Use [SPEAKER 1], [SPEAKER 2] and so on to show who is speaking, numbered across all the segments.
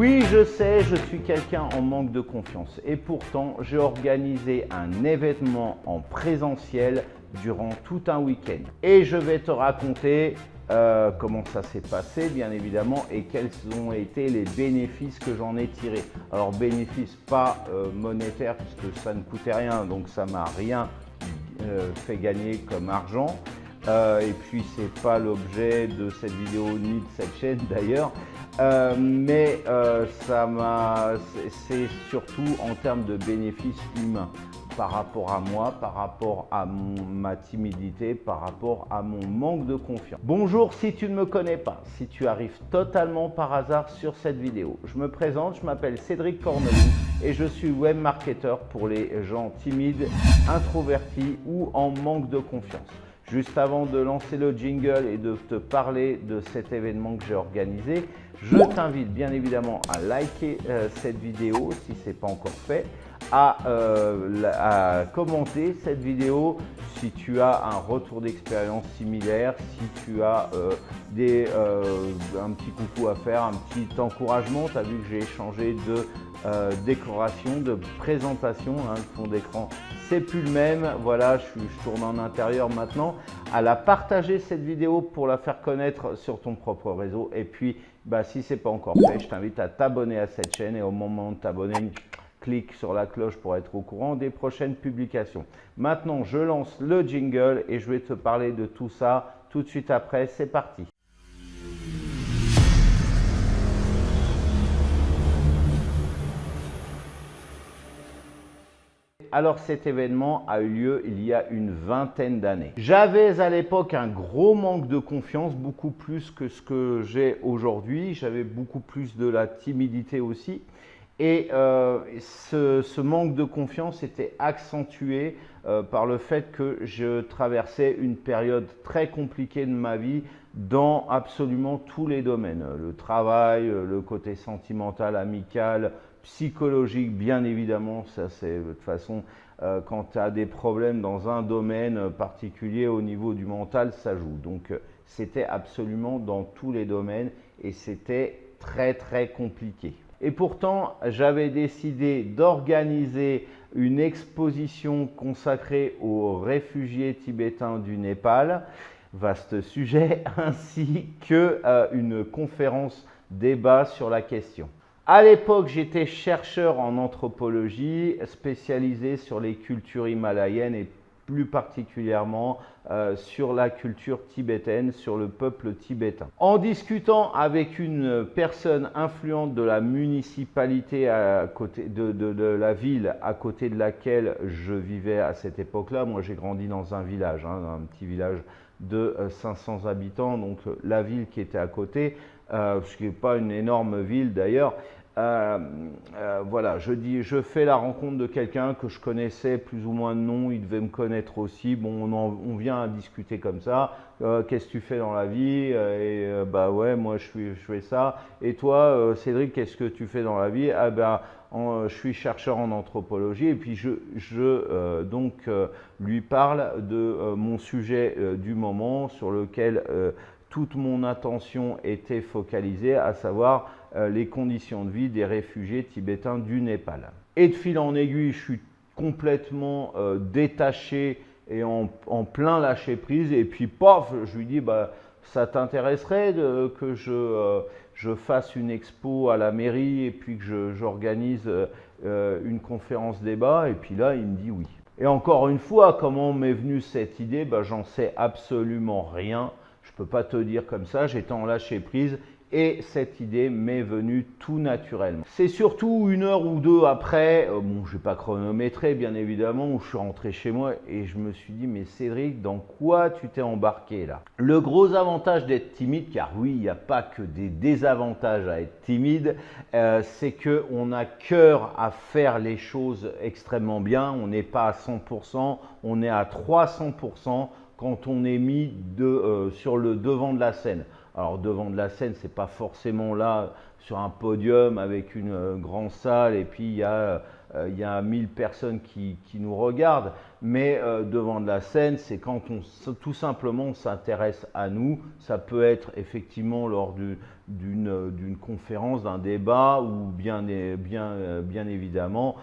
[SPEAKER 1] Oui, je sais, je suis quelqu'un en manque de confiance et pourtant j'ai organisé un événement en présentiel durant tout un week-end. Et je vais te raconter comment ça s'est passé bien évidemment et quels ont été les bénéfices que j'en ai tirés. Alors bénéfices pas monétaires puisque ça ne coûtait rien, donc ça m'a rien fait gagner comme argent. Et puis c'est pas l'objet de cette vidéo ni de cette chaîne d'ailleurs, mais c'est surtout en termes de bénéfices humains par rapport à moi, par rapport à ma timidité, par rapport à mon manque de confiance. Bonjour, si tu ne me connais pas, si tu arrives totalement par hasard sur cette vidéo, je me présente, je m'appelle Cédric Cornelou et je suis web marketeur pour les gens timides, introvertis ou en manque de confiance. Juste avant de lancer le jingle et de te parler de cet événement que j'ai organisé, je t'invite bien évidemment à liker cette vidéo si ce n'est pas encore fait, à commenter cette vidéo si tu as un retour d'expérience similaire, si tu as un petit coucou à faire, un petit encouragement. Tu as vu que j'ai changé de décoration, de présentation, hein, le fond d'écran c'est plus le même. Voilà, je tourne en intérieur maintenant. À la partager cette vidéo pour la faire connaître sur ton propre réseau. Et puis, si ce n'est pas encore fait, je t'invite à t'abonner à cette chaîne et au moment de t'abonner, clique sur la cloche pour être au courant des prochaines publications. Maintenant, je lance le jingle et je vais te parler de tout ça tout de suite après. C'est parti. Alors cet événement a eu lieu il y a une vingtaine d'années. J'avais à l'époque un gros manque de confiance, beaucoup plus que ce que j'ai aujourd'hui. J'avais beaucoup plus de la timidité aussi. Et ce manque de confiance était accentué par le fait que je traversais une période très compliquée de ma vie dans absolument tous les domaines. Le travail, le côté sentimental, amical, psychologique, bien évidemment, ça c'est de toute façon, quand tu as des problèmes dans un domaine particulier au niveau du mental, ça joue. Donc c'était absolument dans tous les domaines et c'était très très compliqué. Et pourtant, j'avais décidé d'organiser une exposition consacrée aux réfugiés tibétains du Népal, vaste sujet, ainsi qu'une conférence débat sur la question. À l'époque, j'étais chercheur en anthropologie, spécialisé sur les cultures himalayennes et plus particulièrement sur la culture tibétaine, sur le peuple tibétain. En discutant avec une personne influente de la municipalité à côté de la ville à côté de laquelle je vivais à cette époque-là, moi j'ai grandi dans un village, un petit village de 500 habitants, donc la ville qui était à côté, ce qui n'est pas une énorme ville d'ailleurs. Voilà, je fais la rencontre de quelqu'un que je connaissais plus ou moins de nom, il devait me connaître aussi. Bon, on vient à discuter comme ça. Qu'est-ce que tu fais dans la vie? Ouais, moi je fais ça. Et toi, Cédric, qu'est-ce que tu fais dans la vie? Je suis chercheur en anthropologie et puis donc lui parle de mon sujet du moment sur lequel toute mon attention était focalisée, à savoir les conditions de vie des réfugiés tibétains du Népal. Et de fil en aiguille, je suis complètement détaché et en plein lâcher prise. Et puis, paf, je lui dis, ça t'intéresserait que je fasse une expo à la mairie et puis que j'organise une conférence débat? Et puis là, il me dit oui. Et encore une fois, comment m'est venue cette idée? J'en sais absolument rien. Je ne peux pas te dire comme ça, j'étais en lâcher prise et cette idée m'est venue tout naturellement. C'est surtout une heure ou deux après, je ne vais pas chronométrer bien évidemment, où je suis rentré chez moi et je me suis dit, mais Cédric, dans quoi tu t'es embarqué là? Le gros avantage d'être timide, car oui, il n'y a pas que des désavantages à être timide, c'est qu'on a cœur à faire les choses extrêmement bien, on n'est pas à 100%, on est à 300%. Quand on est mis sur le devant de la scène. Alors devant de la scène, c'est pas forcément là sur un podium avec une grande salle et puis il y a il y a 1000 personnes qui nous regardent, mais devant de la scène, c'est quand tout simplement on s'intéresse à nous. Ça peut être effectivement lors d'une conférence, d'un débat, ou bien évidemment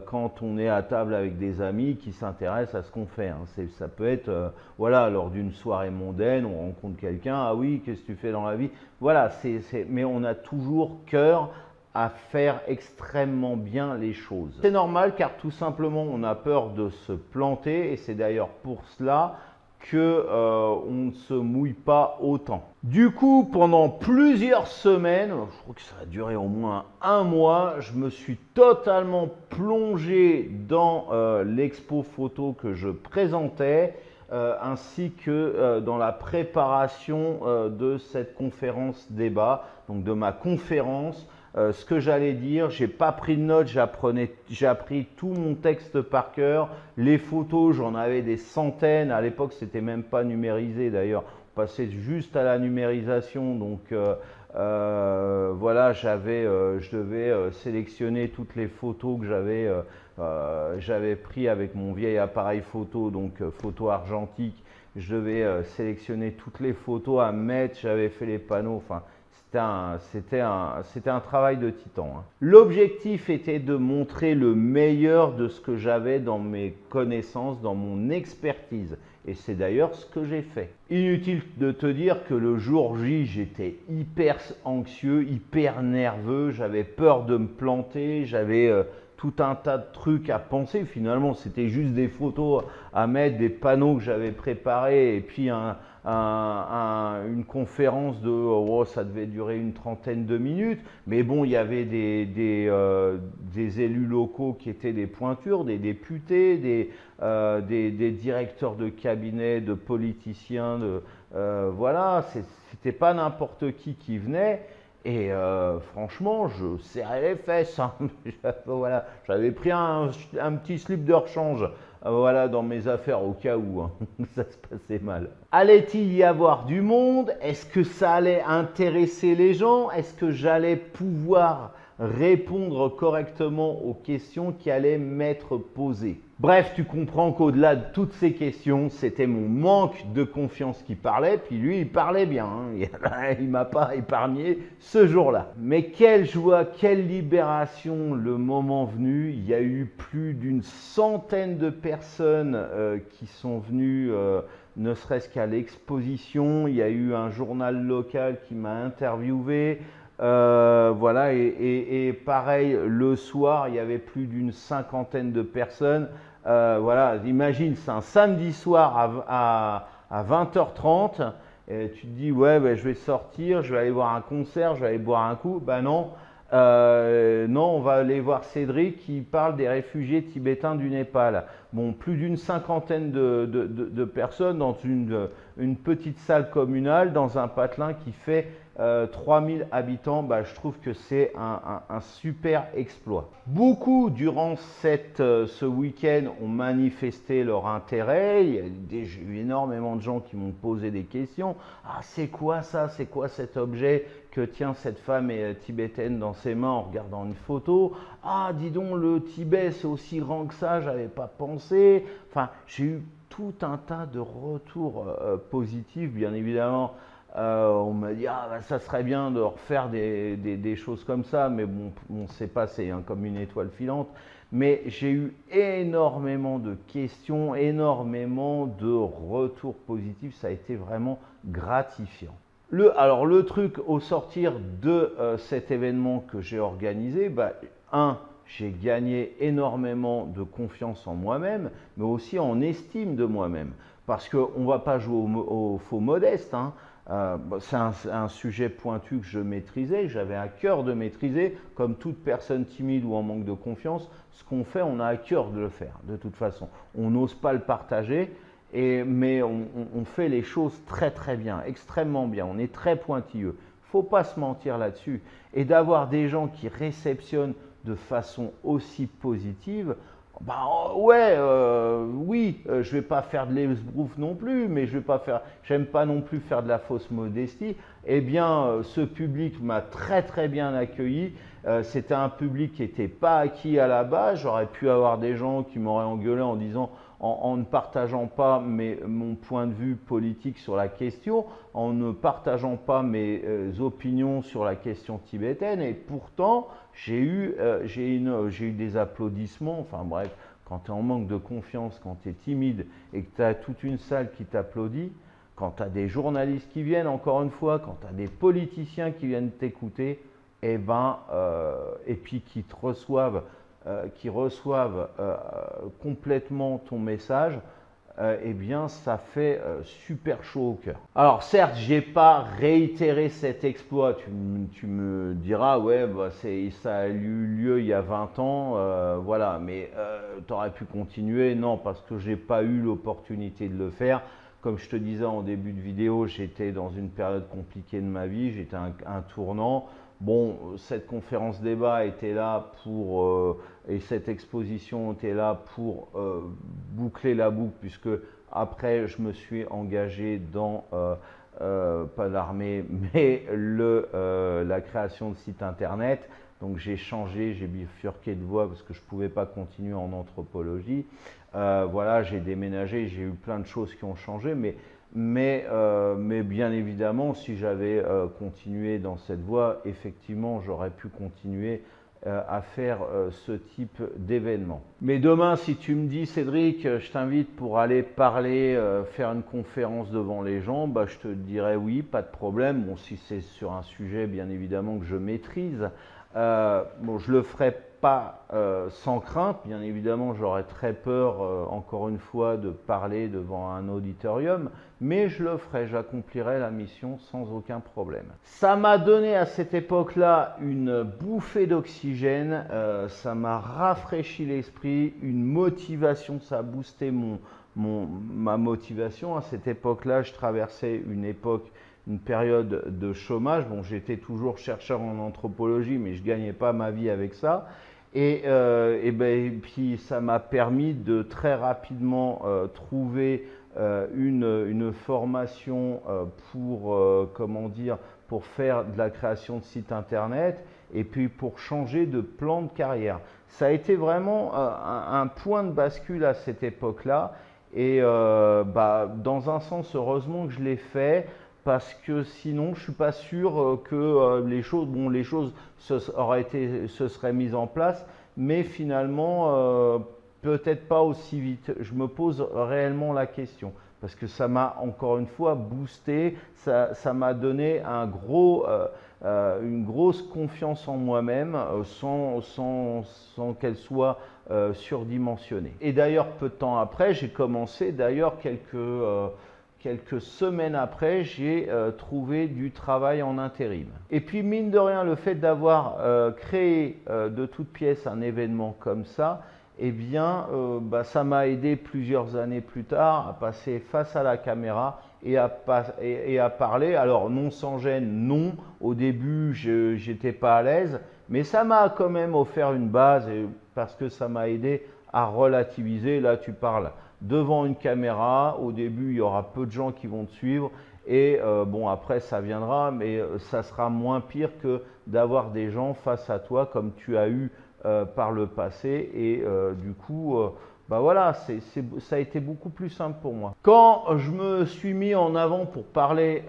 [SPEAKER 1] quand on est à table avec des amis qui s'intéressent à ce qu'on fait. Ça peut être voilà, lors d'une soirée mondaine, on rencontre quelqu'un, ah oui, qu'est-ce que tu fais dans la vie? Voilà, mais on a toujours cœur à faire extrêmement bien les choses. C'est normal car tout simplement on a peur de se planter et c'est d'ailleurs pour cela que on ne se mouille pas autant. Du coup, pendant plusieurs semaines, je crois que ça a duré au moins un mois, je me suis totalement plongé dans l'expo photo que je présentais, ainsi que dans la préparation de cette conférence débat, donc de ma conférence. Ce que j'allais dire, j'ai pas pris de notes, j'ai appris tout mon texte par cœur. Les photos, j'en avais des centaines. À l'époque, c'était même pas numérisé d'ailleurs. On passait juste à la numérisation. Donc voilà, je devais sélectionner toutes les photos que j'avais pris avec mon vieil appareil photo, donc photo argentique. Je devais sélectionner toutes les photos à mettre. J'avais fait les panneaux. Enfin, c'était un travail de titan. L'objectif était de montrer le meilleur de ce que j'avais dans mes connaissances, dans mon expertise. Et c'est d'ailleurs ce que j'ai fait. Inutile de te dire que le jour J, j'étais hyper anxieux, hyper nerveux, j'avais peur de me planter, j'avais tout un tas de trucs à penser. Finalement, c'était juste des photos à mettre, des panneaux que j'avais préparés et puis une conférence de, oh, ça devait durer une trentaine de minutes. Mais bon, il y avait des élus locaux qui étaient des pointures, des députés, des directeurs de cabinet, de politiciens. Voilà, c'était pas n'importe qui venait. Et franchement, je serrais les fesses. Voilà, j'avais pris un petit slip de rechange voilà, dans mes affaires au cas où ça se passait mal. Allait-il y avoir du monde? Est-ce que ça allait intéresser les gens? Est-ce que j'allais pouvoir répondre correctement aux questions qui allaient m'être posées? Bref, tu comprends qu'au-delà de toutes ces questions, c'était mon manque de confiance qui parlait, puis lui, il parlait bien, il m'a pas épargné ce jour-là. Mais quelle joie, quelle libération le moment venu. Il y a eu plus d'une centaine de personnes qui sont venues, ne serait-ce qu'à l'exposition. Il y a eu un journal local qui m'a interviewé. Voilà, et pareil, le soir, il y avait plus d'une cinquantaine de personnes. Voilà, imagine, c'est un samedi soir à 20h30. Et tu te dis, ouais, ben, je vais sortir, je vais aller voir un concert, je vais aller boire un coup. Ben non, non, on va aller voir Cédric qui parle des réfugiés tibétains du Népal. Bon, plus d'une cinquantaine de personnes dans une petite salle communale, dans un patelin qui fait 3000 habitants, bah, je trouve que c'est un super exploit. Beaucoup durant ce week-end ont manifesté leur intérêt. J'ai eu énormément de gens qui m'ont posé des questions. Ah, c'est quoi ça? C'est quoi cet objet que tient cette femme tibétaine dans ses mains en regardant une photo? Ah, dis donc, le Tibet, c'est aussi grand que ça, j'avais pas pensé. Enfin, j'ai eu tout un tas de retours positifs, bien évidemment. On m'a dit, ah, bah, ça serait bien de refaire des choses comme ça, mais bon, on s'est passé comme une étoile filante. Mais j'ai eu énormément de questions, énormément de retours positifs. Ça a été vraiment gratifiant. Alors, le truc au sortir de cet événement que j'ai organisé, bah, j'ai gagné énormément de confiance en moi-même, mais aussi en estime de moi-même. Parce qu'on ne va pas jouer au faux modeste. C'est un sujet pointu que je maîtrisais, que j'avais à cœur de maîtriser. Comme toute personne timide ou en manque de confiance, ce qu'on fait, on a à cœur de le faire, de toute façon. On n'ose pas le partager, mais on fait les choses très très bien, extrêmement bien. On est très pointilleux. Il ne faut pas se mentir là-dessus. Et d'avoir des gens qui réceptionnent de façon aussi positive, bah ouais, oui, oui, je vais pas faire de l'esbrouf non plus, mais j'aime pas non plus faire de la fausse modestie. Eh bien, ce public m'a très très bien accueilli. C'était un public qui n'était pas acquis à la base. J'aurais pu avoir des gens qui m'auraient engueulé en disant, en ne partageant pas mon point de vue politique sur la question, en ne partageant pas mes opinions sur la question tibétaine. Et pourtant, j'ai eu des applaudissements. Enfin bref, quand tu es en manque de confiance, quand tu es timide et que tu as toute une salle qui t'applaudit, quand tu as des journalistes qui viennent, encore une fois, quand tu as des politiciens qui viennent t'écouter, et puis qui reçoivent complètement ton message, eh bien ça fait super chaud au cœur. Alors certes, j'ai pas réitéré cet exploit. Tu me diras, ouais, ça a eu lieu il y a 20 ans, voilà, mais tu aurais pu continuer. Non, parce que j'ai pas eu l'opportunité de le faire. Comme je te disais en début de vidéo, j'étais dans une période compliquée de ma vie, j'étais un tournant. Bon, cette conférence débat était là et cette exposition était là pour boucler la boucle, puisque après je me suis engagé dans, pas l'armée, mais la création de sites internet. Donc j'ai changé, j'ai bifurqué de voie parce que je ne pouvais pas continuer en anthropologie. Voilà, j'ai déménagé, j'ai eu plein de choses qui ont changé, mais bien évidemment, si j'avais continué dans cette voie, effectivement, j'aurais pu continuer à faire ce type d'événement. Mais demain, si tu me dis, Cédric, je t'invite pour aller parler, faire une conférence devant les gens, bah, je te dirais oui, pas de problème. Bon, si c'est sur un sujet, bien évidemment, que je maîtrise. Bon, je le ferai pas sans crainte, bien évidemment, j'aurais très peur, encore une fois, de parler devant un auditorium, mais je le ferai, j'accomplirai la mission sans aucun problème. Ça m'a donné à cette époque-là une bouffée d'oxygène, ça m'a rafraîchi l'esprit, une motivation, ça a boosté ma motivation. À cette époque-là, je traversais une période de chômage. Bon, j'étais toujours chercheur en anthropologie, mais je ne gagnais pas ma vie avec ça. Et puis, ça m'a permis de très rapidement trouver une formation pour faire de la création de sites internet et puis pour changer de plan de carrière. Ça a été vraiment un point de bascule à cette époque-là. Et dans un sens, heureusement que je l'ai fait, parce que sinon je suis pas sûr que les choses se seraient mises en place, mais finalement peut-être pas aussi vite. Je me pose réellement la question, parce que ça m'a encore une fois boosté, ça m'a donné une grosse confiance en moi-même sans qu'elle soit surdimensionnée. Et d'ailleurs, peu de temps après, j'ai commencé, d'ailleurs quelques semaines après, j'ai trouvé du travail en intérim. Et puis, mine de rien, le fait d'avoir créé de toutes pièces un événement comme ça, eh bien, ça m'a aidé plusieurs années plus tard à passer face à la caméra et à parler. Alors, non sans gêne, non. Au début, je n'étais pas à l'aise, mais ça m'a quand même offert une base parce que ça m'a aidé à relativiser. Là, tu parles devant une caméra, au début il y aura peu de gens qui vont te suivre et bon après ça viendra, mais ça sera moins pire que d'avoir des gens face à toi comme tu as eu par le passé et du coup voilà, ça a été beaucoup plus simple pour moi. Quand je me suis mis en avant pour parler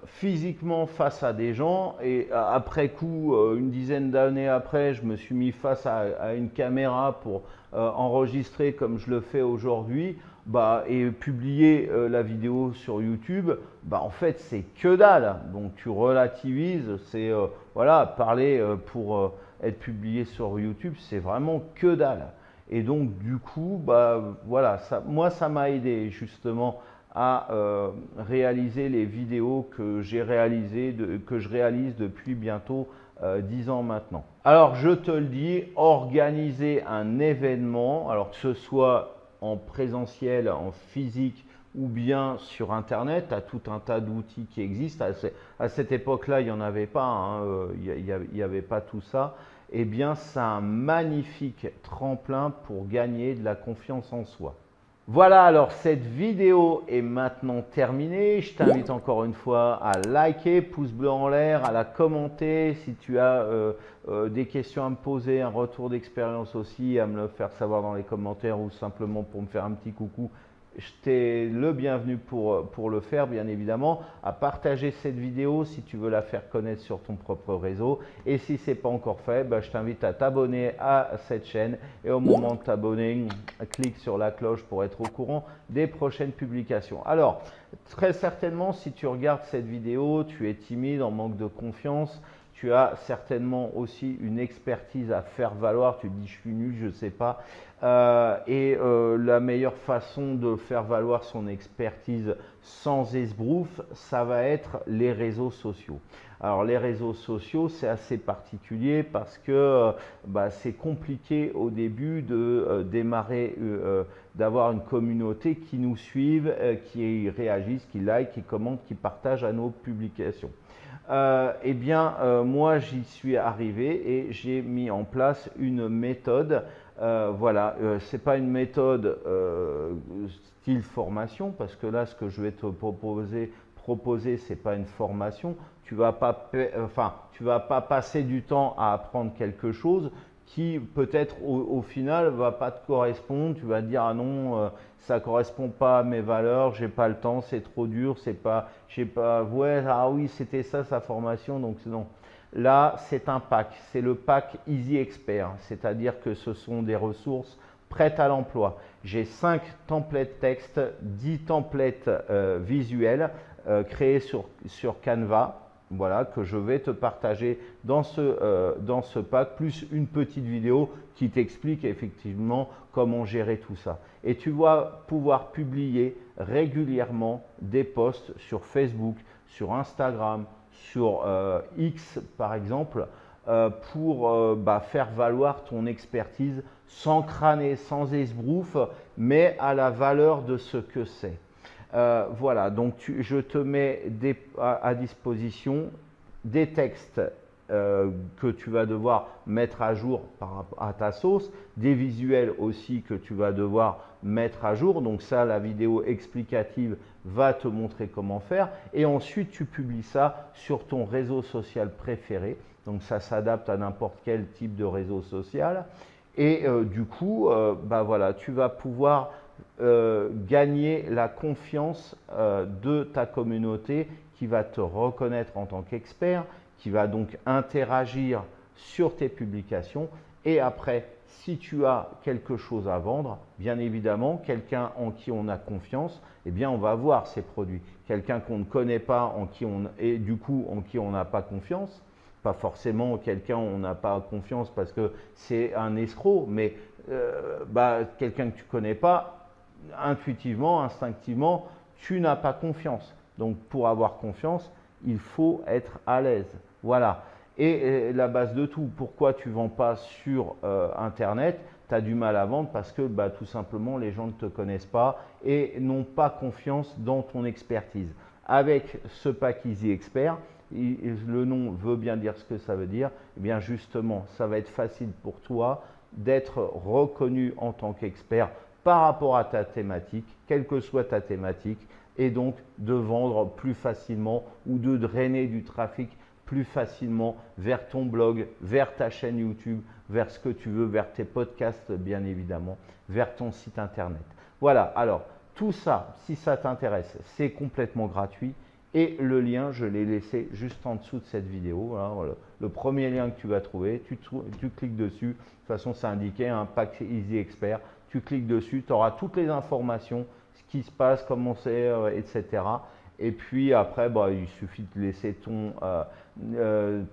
[SPEAKER 1] physiquement face à des gens et après coup, une dizaine d'années après, je me suis mis face à une caméra pour enregistrer comme je le fais aujourd'hui et publier la vidéo sur YouTube, en fait c'est que dalle. Donc tu relativises, c'est voilà, parler pour être publié sur YouTube, c'est vraiment que dalle. Et donc du coup, voilà, moi ça m'a aidé justement à réaliser les vidéos que je réalise depuis bientôt 10 ans maintenant. Alors je te le dis, organiser un événement, alors que ce soit en présentiel, en physique ou bien sur internet, tu as tout un tas d'outils qui existent. À cette époque-là, il n'y en avait pas, il n'y avait pas tout ça. Eh bien, c'est un magnifique tremplin pour gagner de la confiance en soi. Voilà, alors cette vidéo est maintenant terminée. Je t'invite encore une fois à liker, pouce bleu en l'air, à la commenter. Si tu as des questions à me poser, un retour d'expérience aussi, à me le faire savoir dans les commentaires ou simplement pour me faire un petit coucou, t'es le bienvenu pour le faire, bien évidemment, à partager cette vidéo si tu veux la faire connaître sur ton propre réseau. Et si ce n'est pas encore fait, je t'invite à t'abonner à cette chaîne. Et au moment de t'abonner, clique sur la cloche pour être au courant des prochaines publications. Alors, très certainement, si tu regardes cette vidéo, tu es timide, en manque de confiance. Tu as certainement aussi une expertise à faire valoir. Tu te dis, je suis nul, je ne sais pas. La meilleure façon de faire valoir son expertise sans esbrouf, ça va être les réseaux sociaux. Alors les réseaux sociaux, c'est assez particulier parce que c'est compliqué au début de démarrer, d'avoir une communauté qui nous suive, qui réagissent, qui like, qui commentent, qui partagent à nos publications. Moi j'y suis arrivé et j'ai mis en place une méthode. Voilà, c'est pas une méthode style formation, parce que là ce que je vais te proposer c'est pas une formation. Tu vas pas passer du temps à apprendre quelque chose qui peut-être au final va pas te correspondre. Tu vas dire ah non, ça correspond pas à mes valeurs, j'ai pas le temps, c'est trop dur, ouais, ah oui, c'était ça sa formation, donc non. Là, c'est un pack, c'est le pack Easy Expert, c'est-à-dire que ce sont des ressources prêtes à l'emploi. J'ai 5 templates texte, 10 templates visuels créés sur Canva. Voilà, que je vais te partager dans ce pack, plus une petite vidéo qui t'explique effectivement comment gérer tout ça. Et tu vas pouvoir publier régulièrement des posts sur Facebook, sur Instagram, sur X par exemple, pour faire valoir ton expertise sans crâner, sans esbrouf, mais à la valeur de ce que c'est. Voilà, donc je te mets à disposition des textes que tu vas devoir mettre à jour par rapport à ta sauce, des visuels aussi que tu vas devoir mettre à jour. Donc ça, la vidéo explicative va te montrer comment faire. Et ensuite, tu publies ça sur ton réseau social préféré. Donc ça s'adapte à n'importe quel type de réseau social. Et du coup, voilà, tu vas pouvoir gagner la confiance de ta communauté qui va te reconnaître en tant qu'expert, qui va donc interagir sur tes publications. Et après, si tu as quelque chose à vendre, bien évidemment, quelqu'un en qui on a confiance, eh bien, on va voir ces produits. Quelqu'un qu'on ne connaît pas et du coup en qui on n'a pas confiance, pas forcément quelqu'un on n'a pas confiance parce que c'est un escroc, mais quelqu'un que tu ne connais pas, intuitivement, instinctivement, tu n'as pas confiance. Donc, pour avoir confiance, il faut être à l'aise. Voilà. Et la base de tout, pourquoi tu ne vends pas sur Internet? Tu as du mal à vendre parce que tout simplement, les gens ne te connaissent pas et n'ont pas confiance dans ton expertise. Avec ce pack Easy Expert, le nom veut bien dire ce que ça veut dire. Eh bien, justement, ça va être facile pour toi d'être reconnu en tant qu'expert par rapport à ta thématique, quelle que soit ta thématique, et donc de vendre plus facilement ou de drainer du trafic plus facilement vers ton blog, vers ta chaîne YouTube, vers ce que tu veux, vers tes podcasts bien évidemment, vers ton site internet. Voilà, alors tout ça, si ça t'intéresse, c'est complètement gratuit et le lien, je l'ai laissé juste en dessous de cette vidéo. Voilà. Le premier lien que tu vas trouver, tu cliques dessus, de toute façon c'est indiqué, un pack Easy Expert. Tu cliques dessus, tu auras toutes les informations, ce qui se passe, comment c'est, etc. Et puis après, il suffit de laisser ton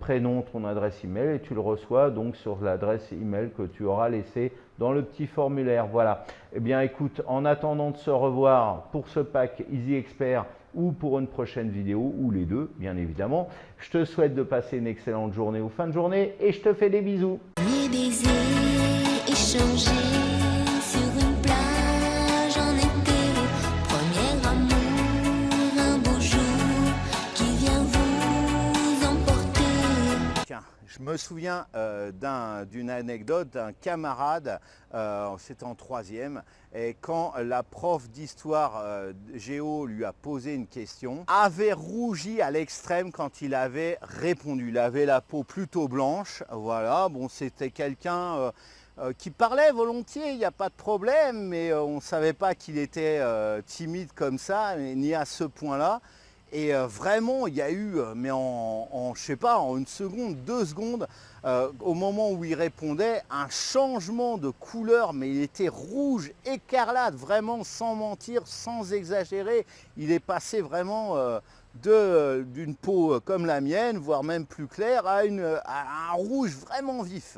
[SPEAKER 1] prénom, ton adresse email et tu le reçois donc sur l'adresse email que tu auras laissée dans le petit formulaire. Voilà. Eh bien, écoute, en attendant de se revoir pour ce pack Easy Expert ou pour une prochaine vidéo, ou les deux, bien évidemment, je te souhaite de passer une excellente journée ou fin de journée et je te fais des bisous. me souviens d'une anecdote d'un camarade, c'était en troisième, et quand la prof d'histoire géo lui a posé une question, avait rougi à l'extrême quand il avait répondu. Il avait la peau plutôt blanche, voilà, bon c'était quelqu'un qui parlait volontiers, il n'y a pas de problème, mais on ne savait pas qu'il était timide comme ça, ni à ce point-là. Et vraiment, il y a eu, mais je sais pas, en une seconde, 2 secondes, au moment où il répondait, un changement de couleur, mais il était rouge, écarlate, vraiment sans mentir, sans exagérer. Il est passé vraiment d'une peau comme la mienne, voire même plus claire, à un rouge vraiment vif.